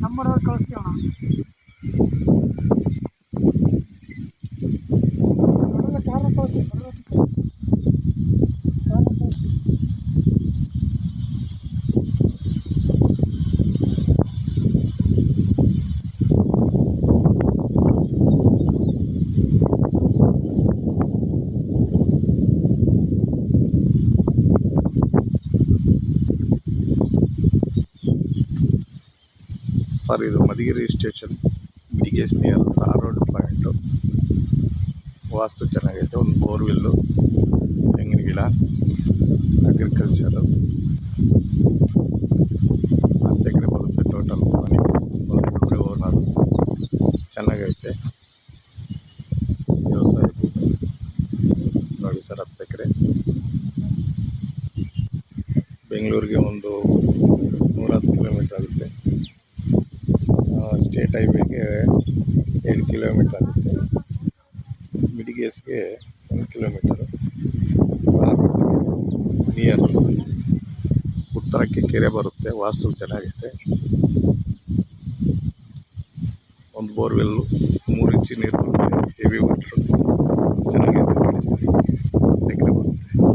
Number ಕಳಿಸ್ತೀವಣ. ಕಾರಣ ಕಳಿಸ್ತೀವಿ. Sir, ಇದು ಮಧುಗಿರಿ ಸ್ಟೇಷನ್, ಬಿಡಿಗೆಸ್ ನಿಯರ್ ರೋಡ್ ಪಾಯಿಂಟು. ವಾಸ್ತು ಚೆನ್ನಾಗೈತೆ. ಒಂದು ಬೋರ್ವೆಲ್ಲು, ತೆಂಗಿನ ಗಿಡ, ಅಗ್ರಿಕಲ್ಚರು. 10 ಎಕರೆ ಬರುತ್ತೆ ಟೋಟಲ್. ಮನೆ 1 ಎಕರೆ ಓನರು. ಚೆನ್ನಾಗೈತೆ ವ್ಯವಸಾಯ. ನೋಡಿ ಸರ್, 10 ಎಕರೆ. ಬೆಂಗಳೂರಿಗೆ ಒಂದು 110 ಕಿಲೋಮೀಟ್ರ್ ಆಗುತ್ತೆ. ಸ್ಟೇಟ್ ಹೈವೇಗೆ 7 ಕಿಲೋಮೀಟ್ರ್ ಆಗುತ್ತೆ. ಮಿಡಿಗೇಸ್ಗೆ 1 ಕಿಲೋಮೀಟರು. ನಿಯರ್ ಉತ್ತರಕ್ಕೆ ಕೆರೆ ಬರುತ್ತೆ. ವಾಸ್ತು ಚೆನ್ನಾಗೈತೆ. ಒಂದು ಬೋರ್ವೆಲ್ಲು, 3 ಇಂಚು ನೀರು ಬರುತ್ತೆ. ಹೆವಿ ವಾಟ್ರು ಚೆನ್ನಾಗೈತೆ. 10 ಎಕರೆ ಬರುತ್ತೆ.